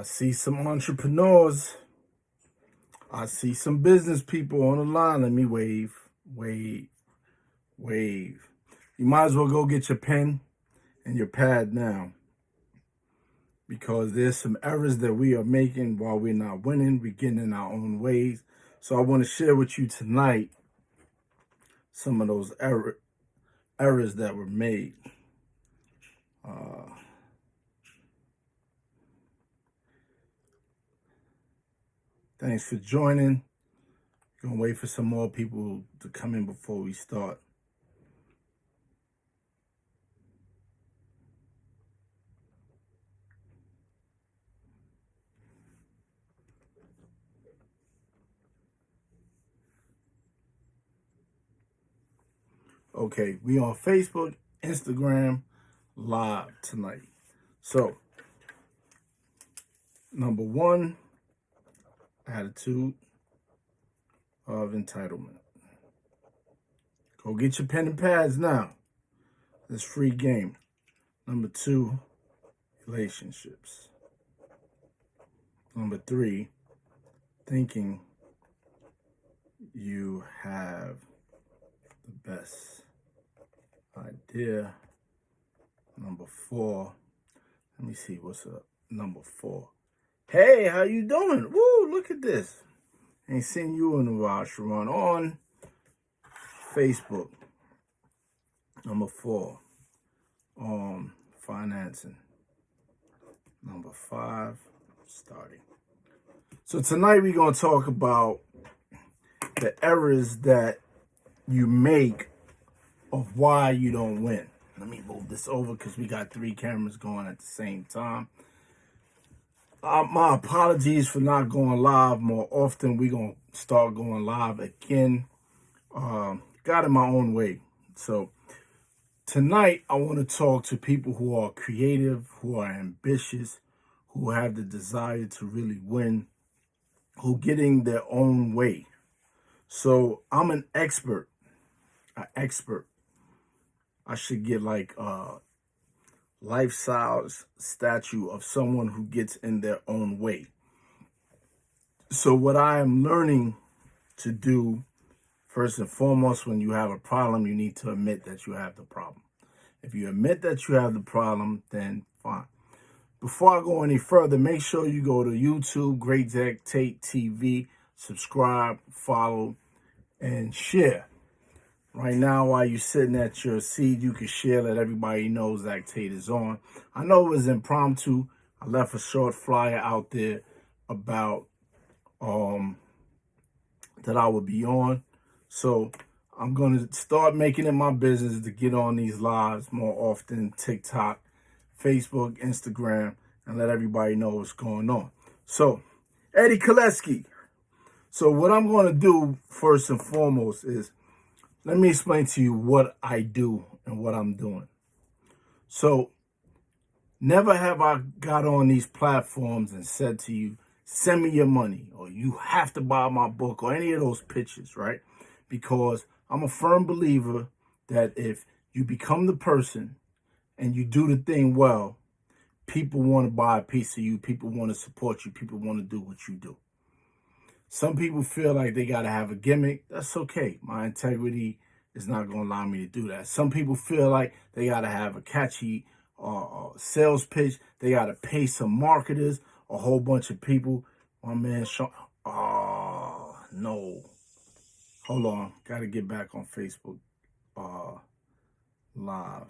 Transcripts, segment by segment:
I see some entrepreneurs. I see some business people on the line. Let me wave, wave, wave. You might as well go get your pen and your pad now, because there's some errors that we are making while we're not winning. We're getting in our own ways. So I want to share with you tonight some of those errors that were made. Thanks for joining. Gonna wait for some more people to come in before we start. Okay, we on Facebook, Instagram, live tonight. So, number one, attitude of entitlement. Go get your pen and pads now. It's free game. Number two, relationships. Number three, thinking you have the best idea. Number four, let me see what's up. Number four, hey, how you doing? Woo, look at this. Ain't seen you in a while, Sharon, on Facebook. Number four, financing. Number five, starting. So tonight we're going to talk about the errors that you make of why you don't win. Let me move this over because we got three cameras going at the same time. My apologies for not going live more often. We're going to start going live again. Got in my own way. So tonight I want to talk to people who are creative, who are ambitious, who have the desire to really win, who getting their own way. So I'm an expert. I should get like a life-size statue of someone who gets in their own way. So what I am learning to do, first and foremost, when you have a problem, you need to admit that you have the problem. If you admit that you have the problem, then fine. Before I go any further, make sure you go to YouTube, Great Zach Tate TV, subscribe, follow, and share. Right now, while you're sitting at your seat, you can share, let everybody know Zach Tate is on. I know it was impromptu. I left a short flyer out there about that I would be on. So I'm going to start making it my business to get on these lives more often, TikTok, Facebook, Instagram, and let everybody know what's going on. So, Eddie Koleski. So what I'm going to do first and foremost is, let me explain to you what I do and what I'm doing. So, never have I got on these platforms and said to you, send me your money, or you have to buy my book, or any of those pitches, right? Because I'm a firm believer that if you become the person and you do the thing well, people want to buy a piece of you, people want to support you, people want to do what you do. Some people feel like they got to have a gimmick. That's okay. My integrity is not going to allow me to do that. Some people feel like they got to have a catchy sales pitch. They got to pay some marketers, a whole bunch of people. My man, Sean. Oh, no. Hold on. Got to get back on Facebook Live.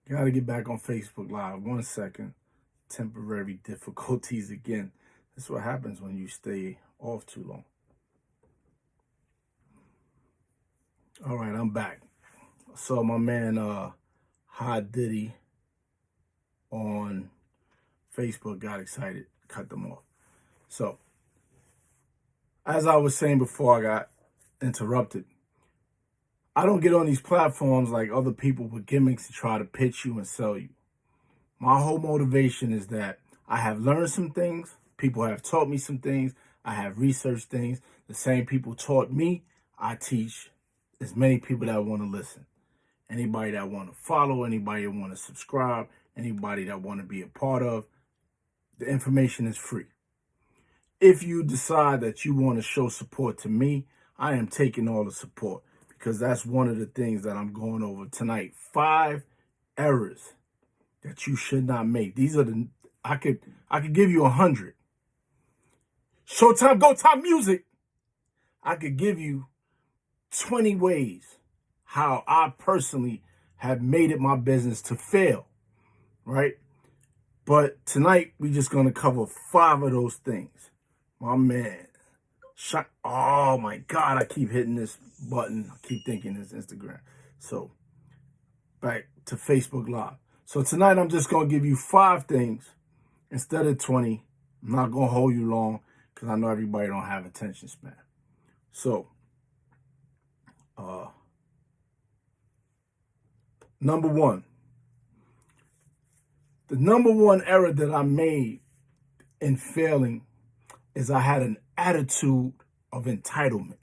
Got to get back on Facebook Live. 1 second. Temporary difficulties again. That's what happens when you stay off too long. All right, I'm back. I saw my man Hot Diddy on Facebook, got excited, cut them off. So, as I was saying before I got interrupted, I don't get on these platforms like other people with gimmicks to try to pitch you and sell you. My whole motivation is that I have learned some things. People have taught me some things. I have researched things. The same people taught me. I teach as many people that want to listen. Anybody that want to follow, anybody that want to subscribe, anybody that want to be a part of. The information is free. If you decide that you want to show support to me, I am taking all the support, because that's one of the things that I'm going over tonight. 5 errors that you should not make. These are I could give you 100. Showtime, go time music. I could give you 20 ways how I personally have made it my business to fail, right? But tonight, we're just going to cover 5 of those things. My man. Oh, my God. I keep hitting this button. I keep thinking it's Instagram. So, back to Facebook Live. So, tonight, I'm just going to give you 5 things instead of 20. I'm not going to hold you long because I know everybody don't have attention span. So, number 1. The number 1 error that I made in failing is I had an attitude of entitlement.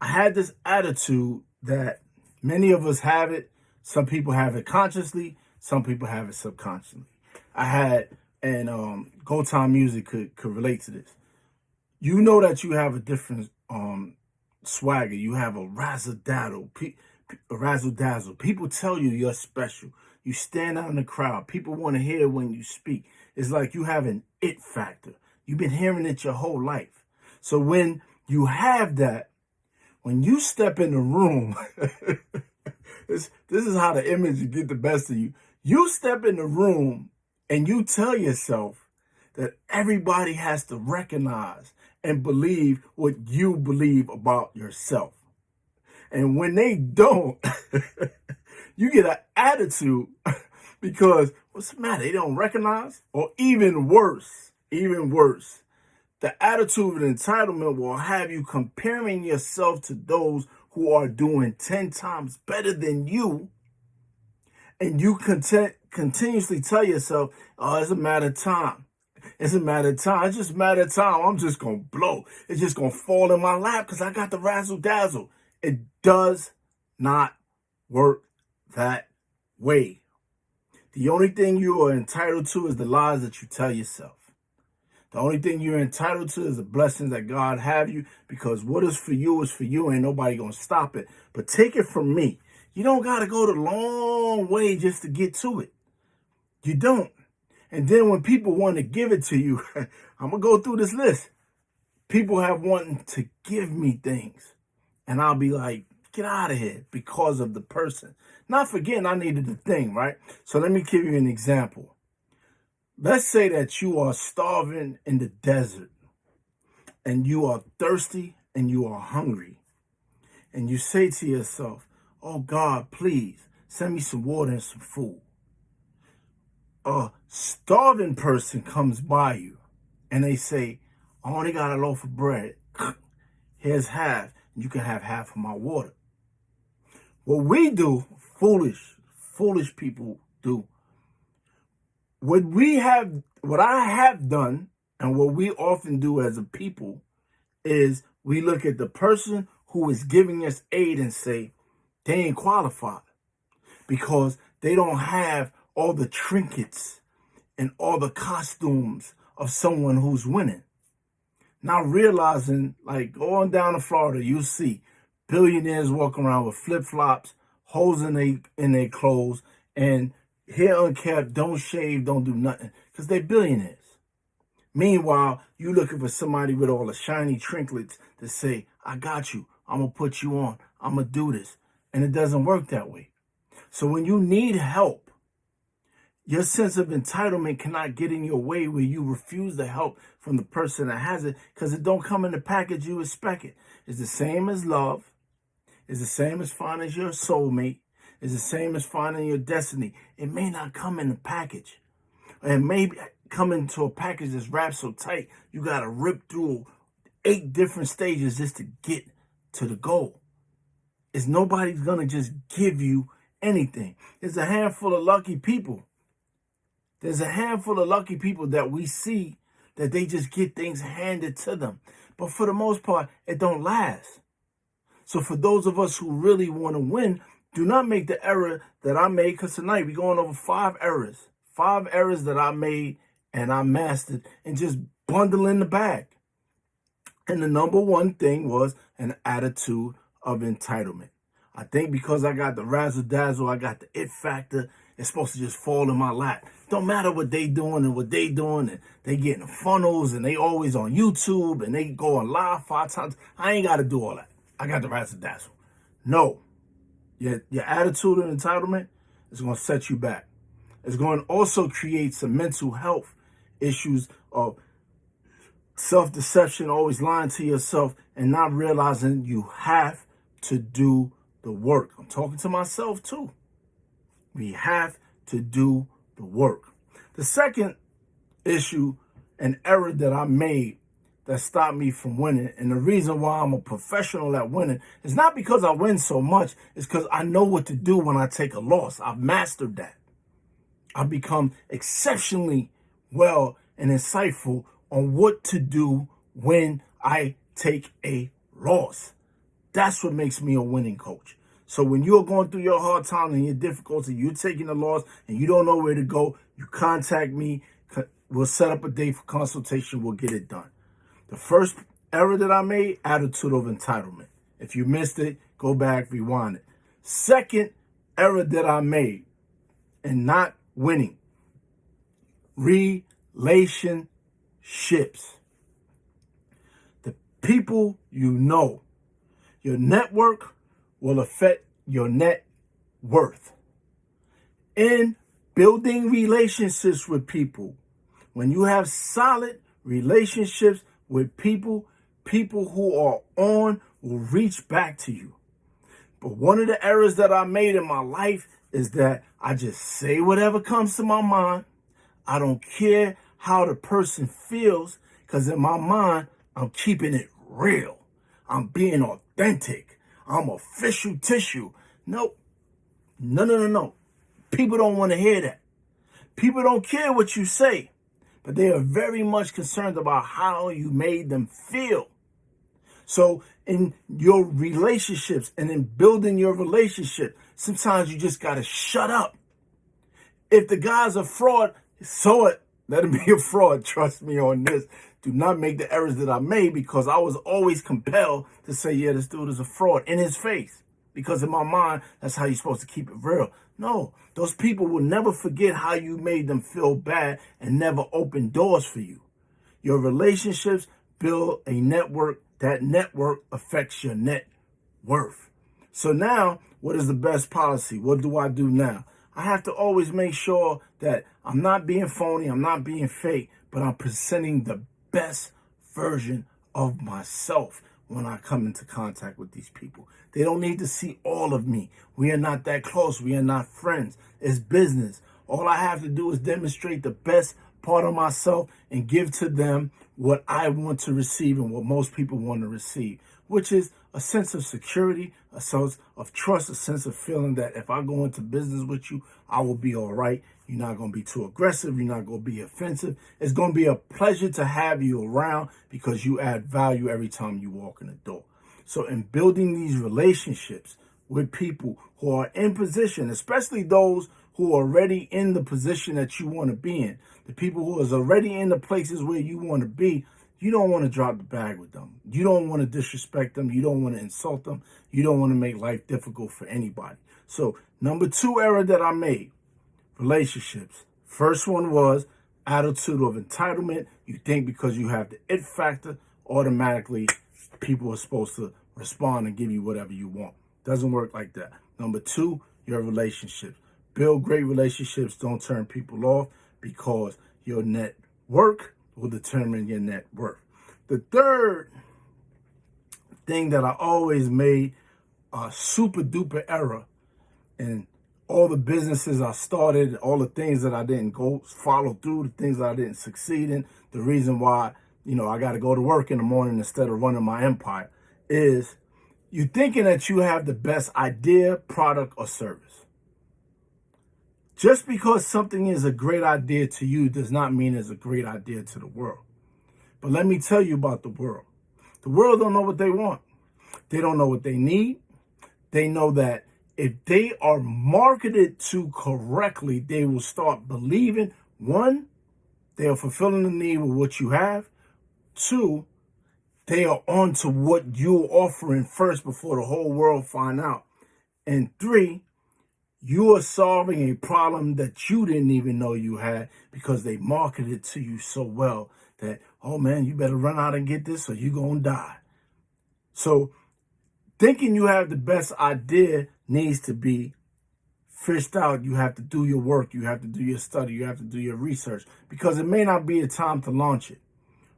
I had this attitude that many of us have it. Some people have it consciously. Some people have it subconsciously. I had, and Go Time Music could relate to this. You know that you have a different swagger. You have a razzle-dazzle. People tell you you're special. You stand out in the crowd. People want to hear when you speak. It's like you have an it factor. You've been hearing it your whole life. So when you have that, when you step in the room, this is how the image get the best of you. You step in the room and you tell yourself that everybody has to recognize and believe what you believe about yourself. And when they don't, you get an attitude because what's the matter? They don't recognize? Or even worse, the attitude of entitlement will have you comparing yourself to those who are doing 10 times better than you. And you continuously tell yourself, oh, it's a matter of time. It's a matter of time. It's just a matter of time. I'm just going to blow. It's just going to fall in my lap because I got the razzle dazzle. It does not work that way. The only thing you are entitled to is the lies that you tell yourself. The only thing you're entitled to is the blessings that God have you, because what is for you is for you. Ain't nobody going to stop it. But take it from me. You don't got to go the long way just to get to it. You don't. And then when people want to give it to you, I'm going to go through this list. People have wanting to give me things. And I'll be like, get out of here because of the person. Not forgetting I needed the thing, right? So let me give you an example. Let's say that you are starving in the desert and you are thirsty and you are hungry. And you say to yourself, oh God, please send me some water and some food. A starving person comes by you and they say, I only got a loaf of bread. Here's half. You can have half of my water. What we do, foolish people do. What I have done, and what we often do as a people, is we look at the person who is giving us aid and say, they ain't qualified because they don't have all the trinkets and all the costumes of someone who's winning. Not realizing, like going down to Florida, you see billionaires walking around with flip-flops, holes in their clothes, and hair unkept, don't shave, don't do nothing, because they're billionaires. Meanwhile, you looking for somebody with all the shiny trinkets to say, I got you, I'm going to put you on, I'm going to do this. And it doesn't work that way. So when you need help, your sense of entitlement cannot get in your way where you refuse the help from the person that has it because it don't come in the package you expect it. It's the same as love. It's the same as finding your soulmate. It's the same as finding your destiny. It may not come in the package. It may come into a package that's wrapped so tight, you got to rip through 8 different stages just to get to the goal. It's nobody's going to just give you anything. There's a handful of lucky people. There's a handful of lucky people that we see that they just get things handed to them. But for the most part, it don't last. So for those of us who really want to win, Do not make the error that I made, because tonight we're going over 5 errors. 5 errors that I made and I mastered and just bundle in the bag. And the number one thing was an attitude of entitlement. I think because I got the razzle dazzle, I got the it factor, it's supposed to just fall in my lap. Don't matter what they doing and what they doing, and they getting funnels and they always on YouTube and they go on live 5 times. I ain't got to do all that. I got the razzle dazzle. No, your attitude of entitlement is going to set you back. It's going to also create some mental health issues of self-deception, always lying to yourself and not realizing you have to do the work. I'm talking to myself too. We have to do the work. The second issue, an error that I made that stopped me from winning, and the reason why I'm a professional at winning is not because I win so much, it's because I know what to do when I take a loss. I've mastered that. I've become exceptionally well and insightful on what to do when I take a loss. That's what makes me a winning coach. So when you're going through your hard time and your difficulty, you're taking a loss and you don't know where to go, you contact me. We'll set up a date for consultation. We'll get it done. The first error that I made, attitude of entitlement. If you missed it, go back, rewind it. Second error that I made in not winning, relationships. The people you know, your network will affect your net worth. In building relationships with people, when you have solid relationships with people, people who are on will reach back to you. But one of the errors that I made in my life is that I just say whatever comes to my mind. I don't care how the person feels, because in my mind, I'm keeping it real. I'm being authentic. I'm official tissue. Nope. No. People don't want to hear that. People don't care what you say, but they are very much concerned about how you made them feel. So in your relationships and in building your relationship, sometimes you just got to shut up. If the guy's a fraud, so it. Let him be a fraud. Trust me on this. Do not make the errors that I made, because I was always compelled to say, yeah, this dude is a fraud in his face. Because in my mind, that's how you're supposed to keep it real. No, those people will never forget how you made them feel bad and never open doors for you. Your relationships build a network. That network affects your net worth. So now, what is the best policy? What do I do now? I have to always make sure that I'm not being phony, I'm not being fake, but I'm presenting the best version of myself when I come into contact with these people. They don't need to see all of me. We are not that close. We are not friends. It's business. All I have to do is demonstrate the best part of myself and give to them what I want to receive and what most people want to receive, which is a sense of security, a sense of trust, a sense of feeling that if I go into business with you, I will be all right. You're not going to be too aggressive. You're not going to be offensive. It's going to be a pleasure to have you around because you add value every time you walk in the door. So in building these relationships with people who are in position, especially those who are already in the position that you want to be in, the people who is already in the places where you want to be, you don't want to drop the bag with them. You don't want to disrespect them. You don't want to insult them. You don't want to make life difficult for anybody. So number 2 error that I made, relationships. First one was attitude of entitlement. You think because you have the it factor, automatically people are supposed to respond and give you whatever you want. Doesn't work like that. Number 2, your relationships. Build great relationships. Don't turn people off, because your network will determine your net worth. The third thing that I always made a super duper error in all the businesses I started, all the things that I didn't go follow through, the things that I didn't succeed in, the reason why, I got to go to work in the morning instead of running my empire, is you thinking that you have the best idea, product, or service. Just because something is a great idea to you does not mean it's a great idea to the world. But let me tell you about the world. The world don't know what they want. They don't know what they need. They know that if they are marketed to correctly, they will start believing, one, they are fulfilling the need with what you have. Two, they are on to what you're offering first before the whole world find out. And three, you are solving a problem that you didn't even know you had because they marketed it to you so well that, oh man, you better run out and get this or you're going to die. So thinking you have the best idea needs to be fished out. You have to do your work. You have to do your study. You have to do your research because it may not be a time to launch it.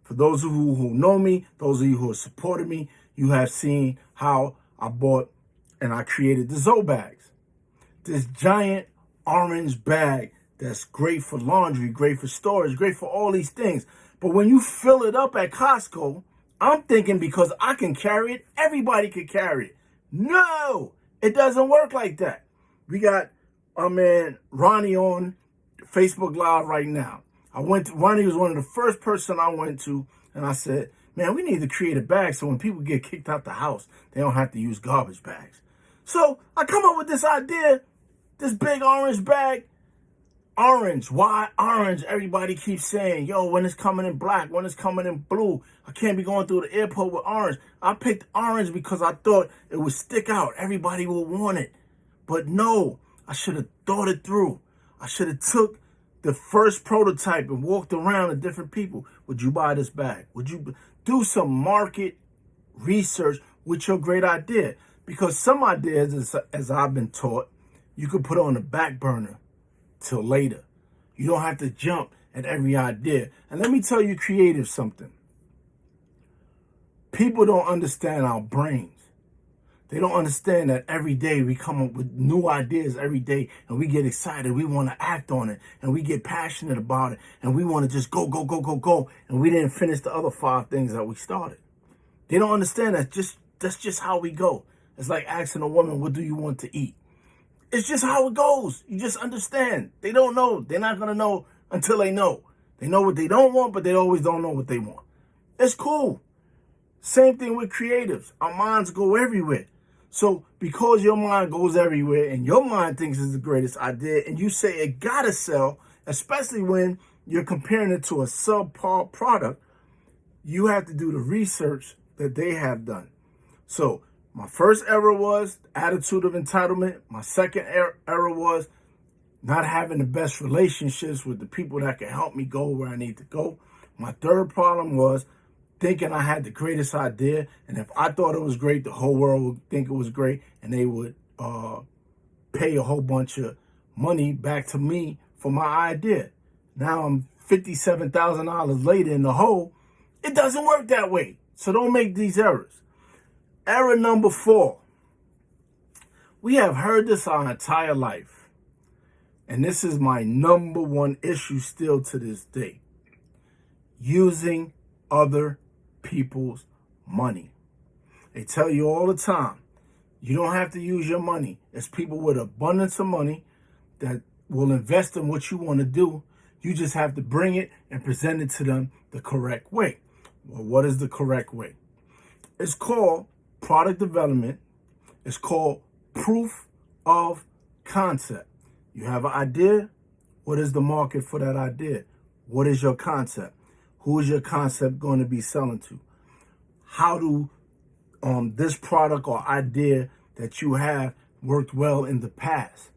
For those of you who know me, those of you who have supported me, you have seen how I bought and I created the Zoe bags. This giant orange bag that's great for laundry, great for storage, great for all these things. But when you fill it up at Costco, I'm thinking because I can carry it, everybody can carry it. No, it doesn't work like that. We got our man Ronnie on Facebook Live right now. Ronnie was one of the first person I went to, and I said, man, we need to create a bag so when people get kicked out the house, they don't have to use garbage bags. So I come up with this idea, this big orange bag. Orange, why orange? Everybody keeps saying, yo, when it's coming in black, when it's coming in blue, I can't be going through the airport with orange. I picked orange because I thought it would stick out. Everybody would want it. But no, I should have thought it through. I should have took the first prototype and walked around to different people. Would you buy this bag? Would you do some market research with your great idea? Because some ideas, as I've been taught, you could put on the back burner till later. You don't have to jump at every idea. And let me tell you, creative, something. People don't understand our brains. They don't understand that every day we come up with new ideas every day and we get excited. We want to act on it and we get passionate about it and we want to just go. And we didn't finish the other 5 things that we started. They don't understand that that's just how we go. It's like asking a woman, what do you want to eat? It's just how it goes. You just understand. They don't know. They're not going to know until they know. They know what they don't want, but they always don't know what they want. It's cool. Same thing with creatives. Our minds go everywhere. So because your mind goes everywhere and your mind thinks it's the greatest idea and you say it gotta sell, especially when you're comparing it to a subpar product, you have to do the research that they have done. So my first error was attitude of entitlement. My second error was not having the best relationships with the people that can help me go where I need to go. My third problem was thinking I had the greatest idea, and if I thought it was great, the whole world would think it was great, and they would pay a whole bunch of money back to me for my idea. Now I'm $57,000 later in the hole. It doesn't work that way. So don't make these errors. Error number 4. We have heard this our entire life, and this is my number 1 issue still to this day. Using other people's money. They tell you all the time, you don't have to use your money. It's people with abundance of money that will invest in what you want to do. You just have to bring it and present it to them the correct way. Well, what is the correct way? It's called product development. It's called proof of concept. You have an idea. What is the market for that idea? What is your concept? Who is your concept going to be selling to? How do this product or idea that you have worked well in the past?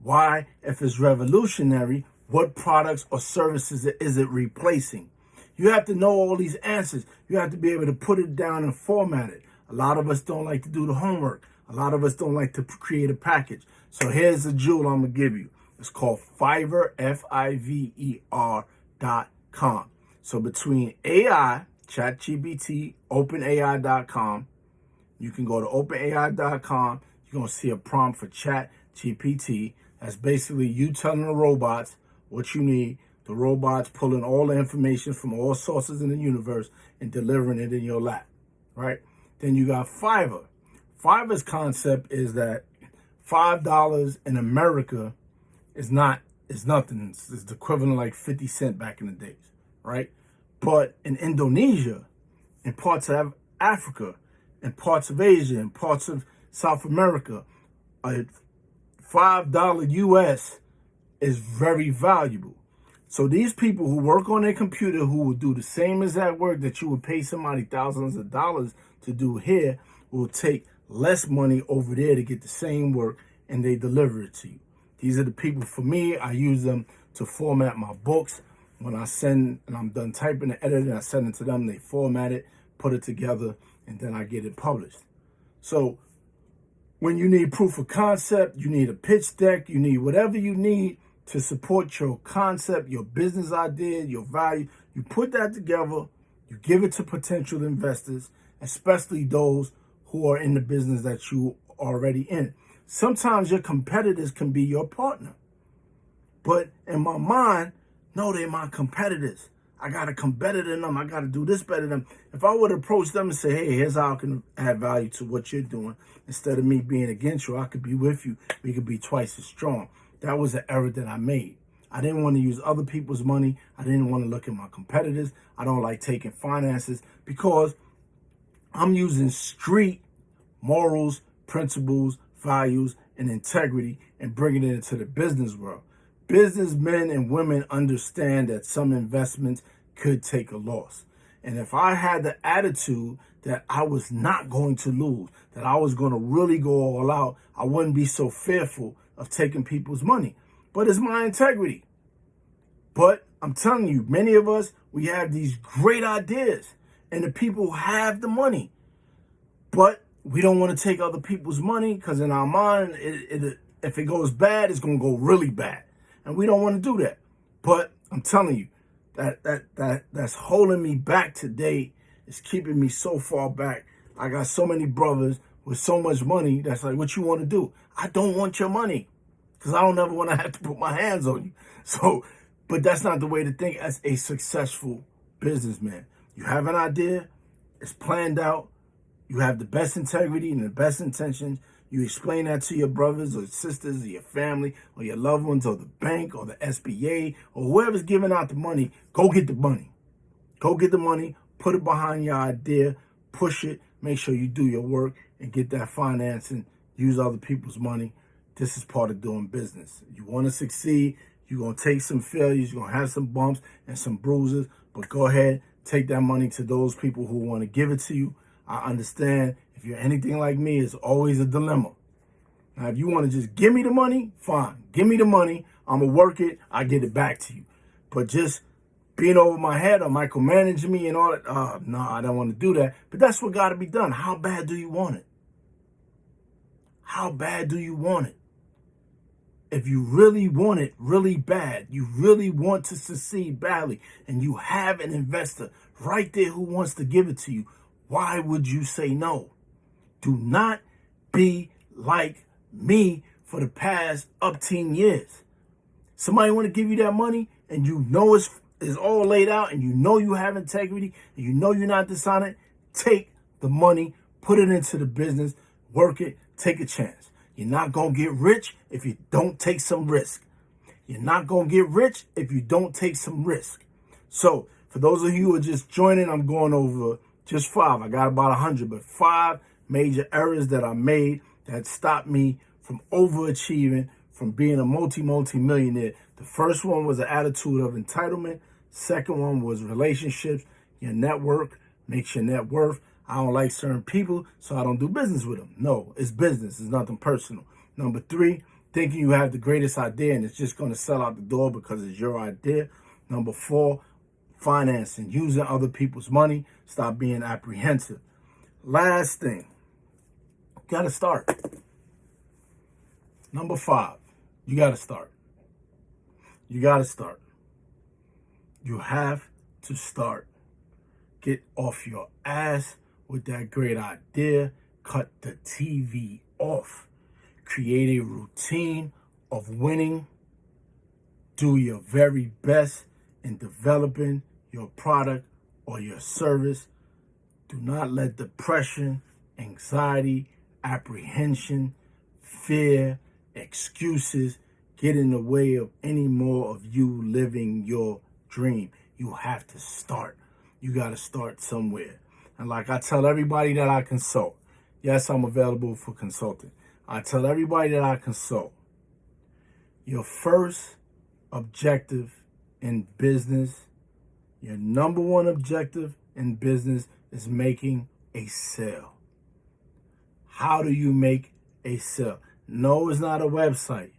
Why, if it's revolutionary, what products or services is it replacing? You have to know all these answers. You have to be able to put it down and format it. A lot of us don't like to do the homework. A lot of us don't like to create a package. So here's the jewel I'm going to give you. It's called Fiverr, Fiverr.com. So between AI, ChatGPT, OpenAI.com, you can go to OpenAI.com. You're going to see a prompt for ChatGPT. That's basically you telling the robots what you need. The robots pulling all the information from all sources in the universe and delivering it in your lap, right? Then you got Fiverr. Fiverr's concept is that $5 in America is nothing. It's the equivalent of like 50 cents back in the days, right? But in Indonesia, in parts of Africa, in parts of Asia, in parts of South America, a $5 US is very valuable. So these people who work on their computer, who will do the same exact work that you would pay somebody thousands of dollars to do here, will take less money over there to get the same work, and they deliver it to you. These are the people, for me, I use them to format my books. When I send, and I'm done typing and editing, I send it to them, they format it, put it together, and then I get it published. So when you need proof of concept, you need a pitch deck, you need whatever you need to support your concept, your business idea, your value, you put that together, you give it to potential investors, especially those who are in the business that you already in. Sometimes your competitors can be your partner. But in my mind, no, they're my competitors. I got to come better than them. I got to do this better than them. If I would approach them and say, hey, here's how I can add value to what you're doing, instead of me being against you, I could be with you. We could be twice as strong. That was an error that I made. I didn't want to use other people's money. I didn't want to look at my competitors. I don't like taking finances because I'm using street morals, principles, values, and integrity and bringing it into the business world. Businessmen and women understand that some investments could take a loss. And if I had the attitude that I was not going to lose, that I was going to really go all out, I wouldn't be so fearful of taking people's money. But it's my integrity. But I'm telling you, many of us, we have these great ideas and the people have the money. But we don't want to take other people's money because in our mind, if it goes bad, it's going to go really bad. And we don't want to do that. But I'm telling you, that's holding me back today. It's keeping me so far back. I got so many brothers with so much money that's like, what you want to do? I don't want your money because I don't ever want to have to put my hands on you. So, but that's not the way to think as a successful businessman. You have an idea, it's planned out, you have the best integrity and the best intentions. You explain that to your brothers or sisters or your family or your loved ones or the bank or the SBA or whoever's giving out the money. Go get the money. Go get the money, put it behind your idea, push it, make sure you do your work and get that financing, use other people's money. This is part of doing business. You want to succeed, you're going to take some failures, you're going to have some bumps and some bruises, but go ahead, take that money to those people who want to give it to you. I understand if you're anything like me, it's always a dilemma. Now, if you want to just give me the money, fine. Give me the money. I'm going to work it. I get it back to you. But just being over my head or micromanaging me and all that, no, I don't want to do that. But that's what got to be done. How bad do you want it? How bad do you want it? If you really want it really bad, you really want to succeed badly, and you have an investor right there who wants to give it to you, why would you say no? Do not be like me for the past 10 years. Somebody want to give you that money and you know it's all laid out and you know you have integrity and you know you're not dishonest. Take the money, put it into the business, work it, take a chance. You're not going to get rich if you don't take some risk. You're not going to get rich if you don't take some risk. So for those of you who are just joining, I'm going over just 5. I got about 100, but 5 major errors that I made that stopped me from overachieving, from being a multi-millionaire. The first one was an attitude of entitlement. Second one was relationships. Your network makes your net worth. I don't like certain people, so I don't do business with them. No, it's business. It's nothing personal. Number 3, thinking you have the greatest idea and it's just going to sell out the door because it's your idea. Number 4, financing, using other people's money. Stop being apprehensive. Last thing, you got to start. Number 5, you got to start. You got to start. You have to start. Get off your ass with that great idea. Cut the TV off. Create a routine of winning. Do your very best in developing your product or your service. Do not let depression, anxiety, apprehension, fear, excuses get in the way of any more of you living your dream. You have to start. You got to start somewhere. And like I tell everybody that I consult, yes, I'm available for consulting. I tell everybody that I consult, Your first objective in business, your number one objective in business is making a sale. How do you make a sale? No, it's not a website.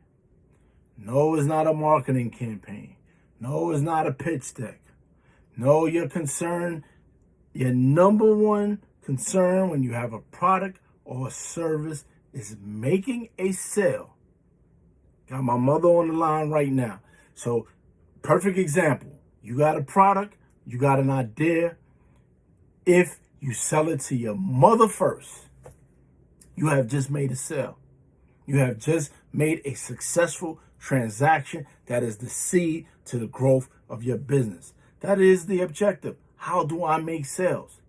No, it's not a marketing campaign. No, it's not a pitch deck. No, your number one concern when you have a product or a service is making a sale. Got my mother on the line right now. So, perfect example. You got a product, you got an idea. If you sell it to your mother first, you have just made a sale. You have just made a successful transaction that is the seed to the growth of your business. That is the objective. How do I make sales?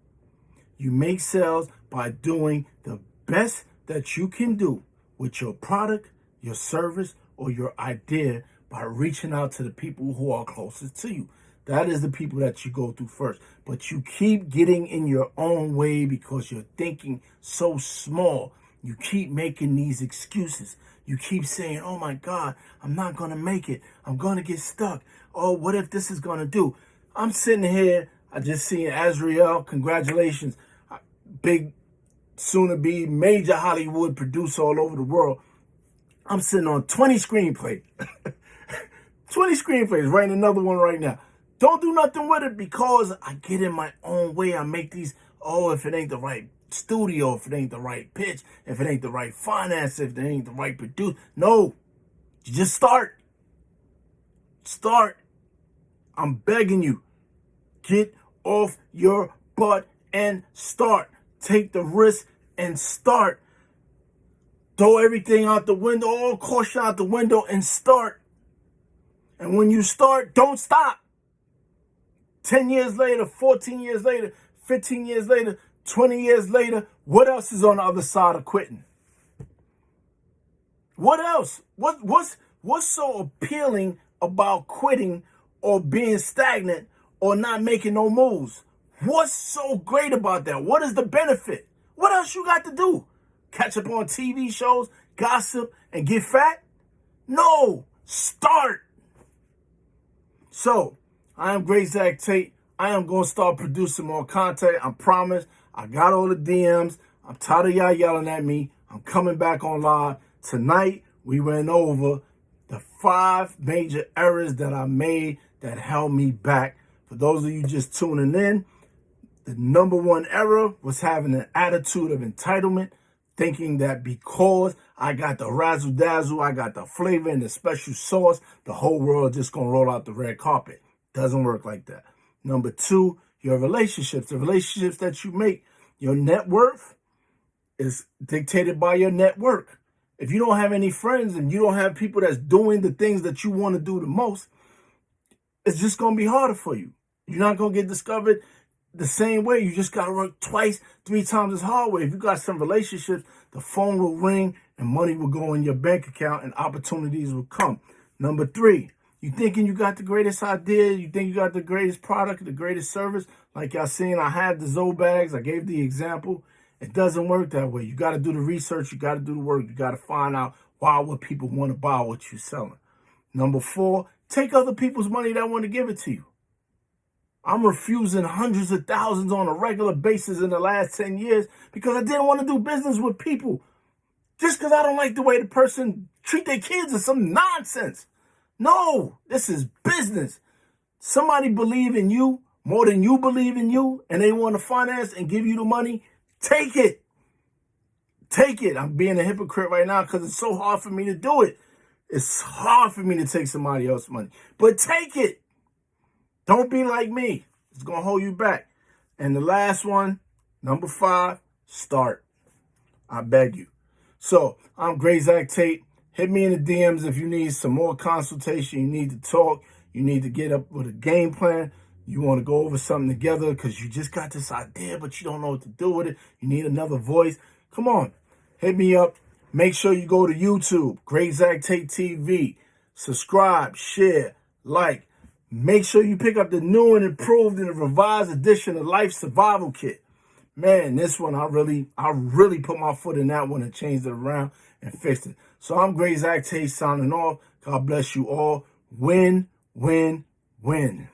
You make sales by doing the best that you can do with your product, your service, or your idea by reaching out to the people who are closest to you. That is the people that you go through first. But you keep getting in your own way because you're thinking so small. You keep making these excuses. You keep saying, oh my God, I'm not going to make it. I'm going to get stuck. Oh, what if this is going to do? I'm sitting here. I just seen Azriel. Congratulations. Big, soon-to-be major Hollywood producer all over the world. I'm sitting on 20 screenplays. 20 screenplays, writing another one right now. Don't do nothing with it because I get in my own way. I make these, if it ain't the right studio, if it ain't the right pitch, if it ain't the right finance, if it ain't the right producer. No, you just start. Start. I'm begging you. Get off your butt and start. Take the risk and start. Throw everything out the window, all caution out the window and start. And when you start, don't stop. 10 years later, 14 years later, 15 years later, 20 years later, what else is on the other side of quitting? What else? What's so appealing about quitting or being stagnant or not making no moves? What's so great about that? What is the benefit? What else you got to do? Catch up on TV shows, gossip, and get fat? No, start. So, I am Great Zach Tate. I am going to start producing more content. I promise. I got all the DMs. I'm tired of y'all yelling at me. I'm coming back on live. Tonight, we went over the 5 major errors that I made that held me back. For those of you just tuning in, the number one error was having an attitude of entitlement, thinking that because I got the razzle dazzle, I got the flavor and the special sauce, the whole world just gonna roll out the red carpet. Doesn't work like that. Number 2, your relationships, the relationships that you make. Your net worth is dictated by your network. If you don't have any friends and you don't have people that's doing the things that you want to do the most, it's just gonna be harder for you. You're not gonna get discovered the same way. You just got to work twice, 3 times as hard way. If you got some relationships, the phone will ring and money will go in your bank account and opportunities will come. Number 3, you thinking you got the greatest idea. You think you got the greatest product, the greatest service. Like y'all seen, I have the Zoe bags. I gave the example. It doesn't work that way. You got to do the research. You got to do the work. You got to find out why would people want to buy what you're selling. Number 4, take other people's money that want to give it to you. I'm refusing hundreds of thousands on a regular basis in the last 10 years because I didn't want to do business with people. Just because I don't like the way the person treat their kids or some nonsense. No, this is business. Somebody believe in you more than you believe in you and they want to finance and give you the money. Take it. Take it. I'm being a hypocrite right now because it's so hard for me to do it. It's hard for me to take somebody else's money. But take it. Don't be like me. It's going to hold you back. And the last one, number 5, start. I beg you. So, I'm Great Zach Tate. Hit me in the DMs if you need some more consultation. You need to talk. You need to get up with a game plan. You want to go over something together because you just got this idea, but you don't know what to do with it. You need another voice. Come on. Hit me up. Make sure you go to YouTube, Great Zach Tate TV. Subscribe, share, like. Make sure you pick up the new and improved and revised edition of Life Survival Kit. Man, this one, I really put my foot in that one and changed it around and fixed it. So I'm Great Zach Tate signing off. God bless you all. Win, win, win.